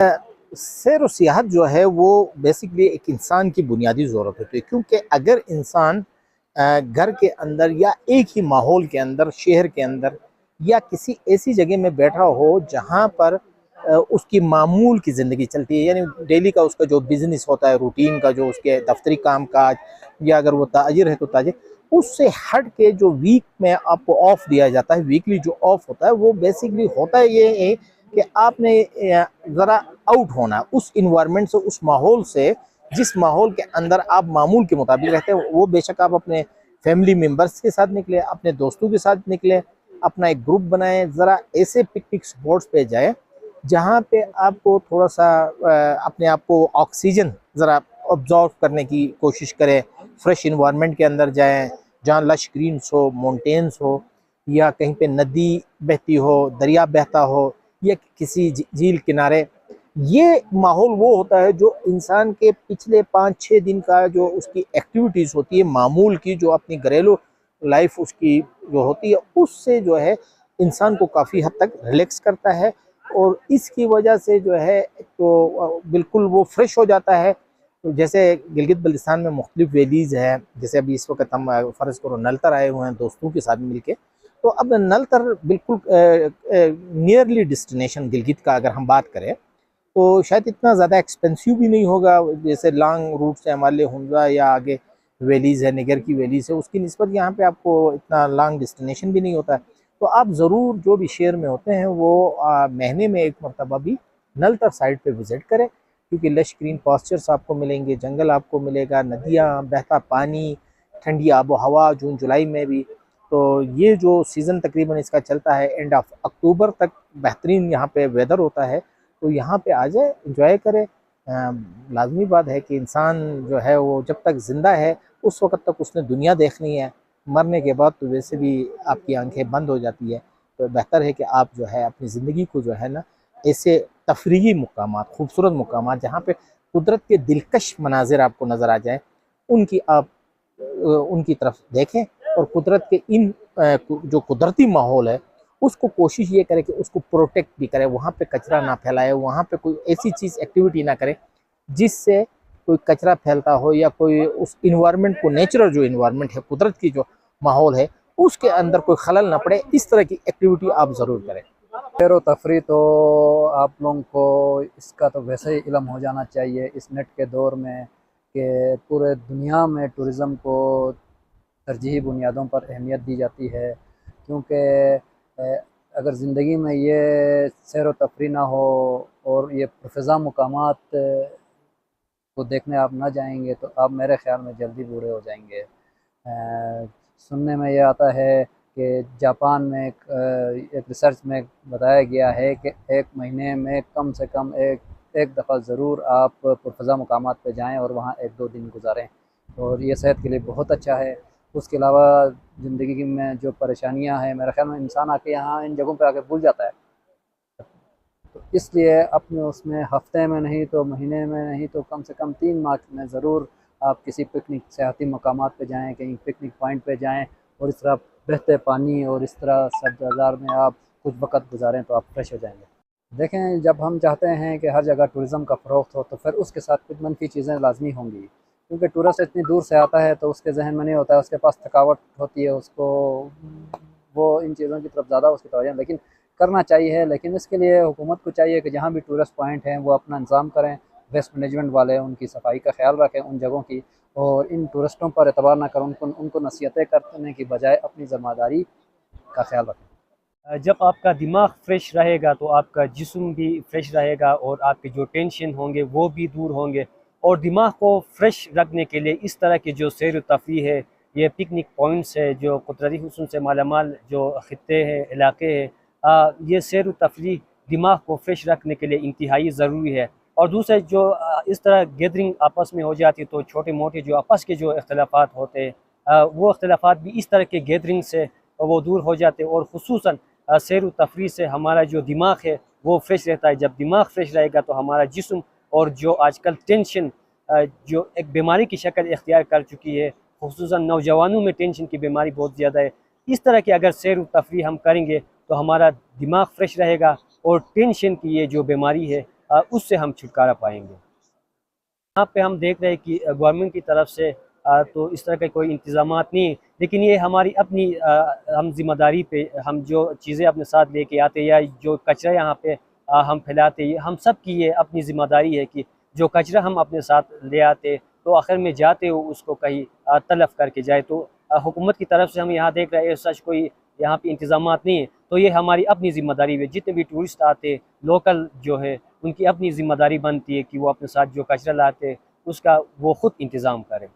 सैर व सियाहत जो है वो बेसिकली एक इंसान की बुनियादी ज़रूरत होती है, क्योंकि अगर इंसान घर के अंदर या एक ही माहौल के अंदर, शहर के अंदर या किसी ऐसी जगह में बैठा हो जहाँ पर उसकी मामूल की ज़िंदगी चलती है, यानी डेली का उसका जो बिज़नेस होता है, रूटीन का जो उसके दफ्तरी काम काज, या अगर वो ताजिर है तो ताजिर, उससे हट के जो वीक में आपको ऑफ दिया जाता है, वीकली जो ऑफ होता है, वो बेसिकली होता है ये है कि आपने ज़रा आउट होना उस इन्वायरमेंट से, उस माहौल से, जिस माहौल के अंदर आप मामूल के मुताबिक रहते हैं। वो बेशक आप अपने फैमिली मेम्बर्स के साथ निकले, अपने दोस्तों के साथ निकले, अपना एक ग्रुप बनाए, ज़रा ऐसे पिकनिक स्पॉट्स पे जाए जहाँ पे आपको थोड़ा सा अपने आप को ऑक्सीजन ज़रा ऑब्जॉर्व करने की कोशिश करें, फ्रेश इन्वायरमेंट के अंदर जाएं जहाँ लश ग्रीन्स हो, माउंटेन्स हो, या कहीं पे नदी बहती हो, दरिया बहता हो, या किसी झील किनारे। ये माहौल वो होता है जो इंसान के पिछले 5-6 दिन का जो उसकी एक्टिविटीज़ होती है, मामूल की जो अपनी घरेलू लाइफ उसकी जो होती है, उससे जो है इंसान को काफ़ी हद तक रिलैक्स करता है, और इसकी वजह से जो है तो बिल्कुल वो फ्रेश हो जाता है। तो जैसे गिलगित बल्तिस्तान में मुख्तलिफ वैलीज़ है, जैसे अभी इस वक्त हम फ़र्ज़ करो नलतर आए हुए हैं दोस्तों के साथ मिलके, तो अब नलतर बिल्कुल नियरली डेस्टिनेशन गिलगित का अगर हम बात करें तो शायद इतना ज़्यादा एक्सपेंसिव भी नहीं होगा, जैसे लॉन्ग रूट से हमारे हुंजा या आगे वैलीज़ है, निगर की वैलीज़ है, उसकी निस्बत यहाँ पे आपको इतना लॉन्ग डेस्टिनेशन भी नहीं होता है। तो आप ज़रूर जो भी शहर में होते हैं वो महीने में एक मरतबा भी नलतर साइड पे विज़िट करें, क्योंकि लश ग्रीन पास्चर्स आपको मिलेंगे, जंगल आपको मिलेगा, नदियाँ, बहता पानी, ठंडी आबो हवा जून जुलाई में भी। तो ये जो सीज़न तकरीबन इसका चलता है एंड ऑफ अक्टूबर तक, बेहतरीन यहाँ पे वेदर होता है। तो यहाँ पे आ जाए, इंजॉय करें। लाजमी बात है कि इंसान जो है वो जब तक ज़िंदा है उस वक़्त तक उसने दुनिया देखनी है, मरने के बाद तो वैसे भी आपकी आंखें बंद हो जाती है। तो बेहतर है कि आप जो है अपनी ज़िंदगी को जो है ना, ऐसे तफरीही मुकामात, खूबसूरत मुकामात जहाँ पे कुदरत के दिलकश मनाजिर आपको नज़र आ जाए, उनकी आप उनकी तरफ देखें, और कुदरत के इन जो कुदरती माहौल है उसको कोशिश ये करे कि उसको प्रोटेक्ट भी करे, वहाँ पे कचरा ना फैलाए, वहाँ पे कोई ऐसी चीज़ एक्टिविटी ना करे जिससे कोई कचरा फैलता हो, या कोई उस इन्वायरमेंट को, नेचुरल जो इन्वायरमेंट है, कुदरत की जो माहौल है, उसके अंदर कोई खलल ना पड़े। इस तरह की एक्टिविटी आप ज़रूर करें। सैर व तफरी तो आप लोगों को इसका तो वैसे ही इल्म हो जाना चाहिए इस नेट के दौर में कि पूरे दुनिया में टूरिज़म को तरजीही बुनियादों पर अहमियत दी जाती है, क्योंकि अगर ज़िंदगी में ये सैर व तफरी ना हो और ये पुरफ़िज़ा मकामात को देखने आप ना जाएंगे तो आप मेरे ख़्याल में जल्दी बूढ़े हो जाएंगे। सुनने में ये आता है कि जापान में एक रिसर्च में बताया गया है कि एक महीने में कम से कम एक दफ़ा ज़रूर आप पुरफ़िज़ा मकामात पे जाएं और वहाँ 1-2 दिन गुजारें, और ये सेहत के लिए बहुत अच्छा है। उसके अलावा ज़िंदगी में जो परेशानियाँ हैं, मेरे ख़्याल में इंसान आके यहाँ इन जगहों पे आके भूल जाता है। तो इसलिए अपने उसमें हफ्ते में नहीं तो महीने में नहीं तो कम से कम 3 माह में ज़रूर आप किसी पिकनिक सियाहती मकामात पे जाएं, कहीं पिकनिक पॉइंट पे जाएं, और इस तरह बहते पानी और इस तरह सब्ज़ार में आप कुछ वक़्त गुजारें तो आप फ्रेश हो जाएंगे। देखें, जब हम चाहते हैं कि हर जगह टूरिज़म का फ़रोग़ हो तो फिर उसके साथ कुछ मनफी चीज़ें लाजमी होंगी, क्योंकि टूरिस्ट इतनी दूर से आता है तो उसके जहन में नहीं होता है, उसके पास थकावट होती है, उसको वो इन चीज़ों की तरफ ज़्यादा उसकी तवज्जो, लेकिन करना चाहिए। लेकिन इसके लिए हुकूमत को चाहिए कि जहाँ भी टूरिस्ट पॉइंट हैं वो अपना इंतज़ाम करें, वेस्ट मैनेजमेंट वाले उनकी सफाई का ख्याल रखें उन जगहों की, और इन टूरिस्टों पर एतबार ना करें, उनको नसीहतें करने की बजाय अपनी ज़िम्मेदारी का ख्याल रखें। जब आपका दिमाग फ्रेश रहेगा तो आपका जिस्म भी फ्रेश रहेगा, और आपके जो टेंशन होंगे वो भी दूर होंगे। और दिमाग को फ्रेश रखने के लिए इस तरह की जो सैर तफरी है, ये पिकनिक पॉइंट्स है, जो कुदरती हुस्न से मालामाल जो ख़ित्ते हैं, इलाके हैं, ये सैर तफरी दिमाग को फ्रेश रखने के लिए इंतहाई ज़रूरी है। और दूसरा जो इस तरह गैदरिंग आपस में हो जाती है तो छोटे मोटे जो आपस के जो इख्तलाफात होते हैं, वो इख्तलाफात भी इस तरह के गैदरिंग से वो दूर हो जाते हैं। और ख़ुसूसन सैर व तफरी से हमारा जो दिमाग है वो फ्रेश रहता है। जब दिमाग फ्रेश रहेगा तो हमारा जिस्म, और जो आजकल टेंशन जो एक बीमारी की शक्ल इख्तियार कर चुकी है, ख़ुसूसन नौजवानों में टेंशन की बीमारी बहुत ज़्यादा है, इस तरह की अगर सैर व तफरी हम करेंगे तो हमारा दिमाग फ्रेश रहेगा, और टेंशन की ये जो बीमारी है उससे हम छुटकारा पाएंगे। यहाँ पे हम देख रहे हैं कि गवर्नमेंट की तरफ से तो इस तरह के कोई इंतजामात नहीं है, लेकिन ये हमारी अपनी हम जिम्मेदारी पे हम जो चीज़ें अपने साथ लेके आते या जो कचरा यहाँ पे हम फैलाते, ये हम सब की ये अपनी जिम्मेदारी है कि जो कचरा हम अपने साथ ले आते तो आखिर में जाते हो उसको कहीं तलफ करके जाए। तो हुकूमत की तरफ से हम यहाँ देख रहे हैं सच कोई यहाँ पे इंतजामात नहीं है, तो ये हमारी अपनी जिम्मेदारी है। जितने भी टूरिस्ट आते लोकल जो है उनकी अपनी जिम्मेदारी बनती है कि वो अपने साथ जो कचरा लाते उसका वो खुद इंतज़ाम करें।